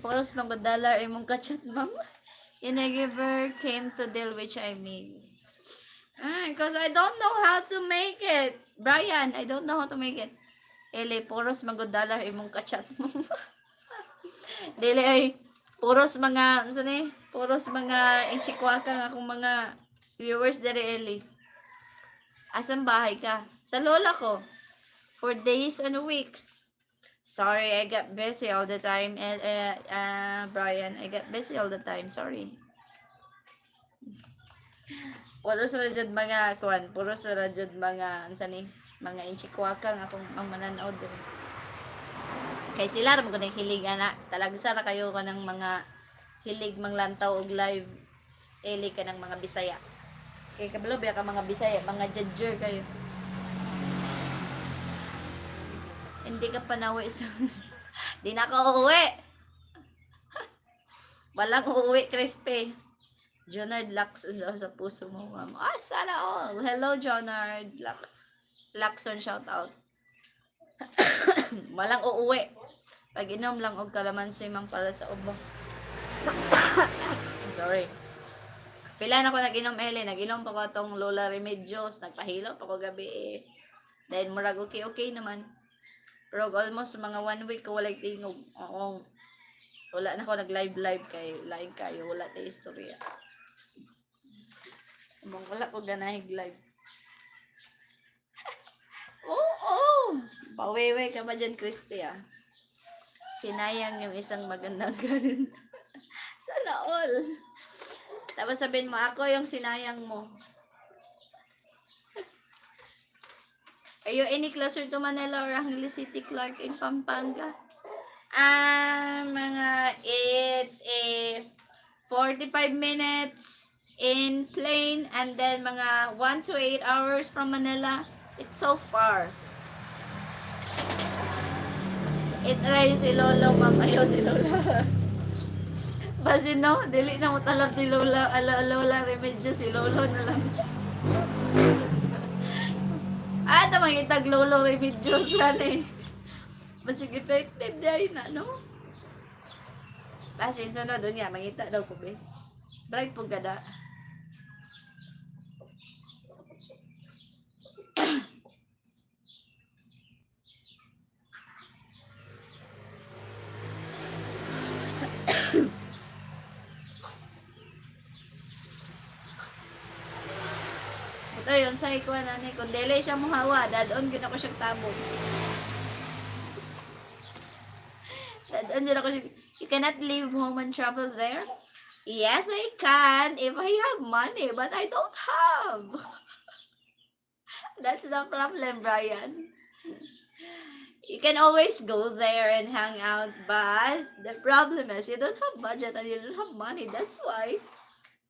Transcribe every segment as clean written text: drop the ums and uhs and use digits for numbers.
Poros $1 imong kachat, ma'am. You never came to deal which I mean. Because I don't know how to make it. Brian, I don't know how to make it. Poros $1 imong kachat mo. Dili ay puros mga ano ni? Puros mga inchikwaka nga akong mga viewers dere Eli. Asang bahay ka? Sa lola ko. For days and weeks. Sorry, I got busy all the time. Brian, I got busy all the time. Sorry. Puro sa rajud mga kuan, puro sa rajud mga unsa ni, mga inchikwaka nga akong ang mananaw din. Kay sila ra mo kunay hilig ana, talagsa ra kayo kanang mga hilig manglantaw og live eli kanang mga Bisaya. Kay kabalo biya ka mga Bisaya, mga judger kayo. Hindi ka panawi sa di na ako uuwi. Walang uuwi, crispy. Jonard Lacson sa puso mo, ma'am. Sana all. Hello, Jonard. Lacson, shout out. Walang uuwi. Pag inom lang og kalamansi mang para sa ubo. Sorry. Pila na ko nag-inom, Ellen. Nag-inom pa ko itong Lola Remedios. Nagpahilo pa ko gabi eh. Dahil murag okay naman. Pero almost mga 1 week ko walay tingog. Oo. Wala na ko nag-live kay lain kayo. Wala na istorya. Wala ko ganahig live. Oo! Pawewe ka ba dyan, Crispy ah? Sinayang yung isang magandang ganun. Sana all. Tapos sabihin mo, ako yung sinayang mo. Are you any closer to Manila or Angeles City, Clark in Pampanga? It's a 45 minutes in plane and then mga 1 to 8 hours from Manila. It's so far. Itry si Lolo, mamayo si Lola. Basi no, dili na mo talab si Lola, Lola Remedyo, si Lolo na lang. Tamang itag Lolo Remedyo sana eh. Basi effective dahil na, no? Basi sunod doon nga, mangita daw ko be. Bright po gada. Ito yun, sa ikuha na ni. Kung dili siya muhawa, dadon gina ko siyang tabog. Dadon gina ko siyang, you cannot leave home and travel there? Yes, I can if I have money, but I don't have. That's the problem, Brian. You can always go there and hang out, but the problem is you don't have budget and you don't have money. That's why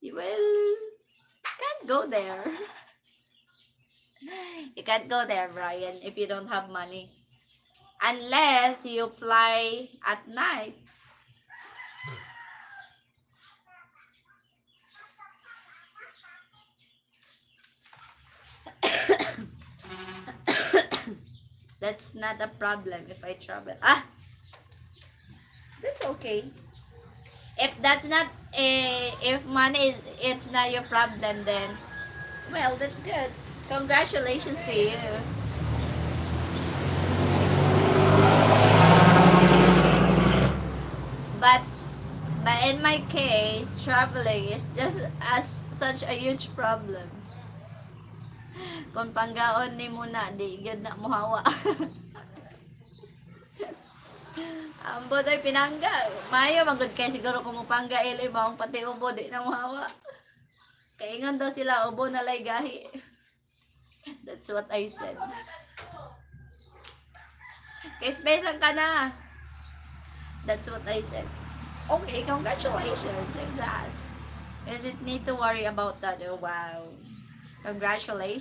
you can't go there. You can't go there, Brian, if you don't have money. Unless you fly at night. That's not a problem if I travel. That's okay. If that's not if money it's not your problem, then well, that's good. Congratulations to you. But in my case, traveling is just such a huge problem. Kung panggaon ni mo na, di yun na muhawa. Ang bodoy pinangga. Mayo, magod kayo siguro kung mupangga ili ba ang pati ubo, di na muhawa. Kaingon daw sila, ubo na lay gahi. That's what I said. Kay spacean ka na. That's what I said. Okay, congratulations. If that's, you didn't need to worry about that. Oh, wow. Congratulations.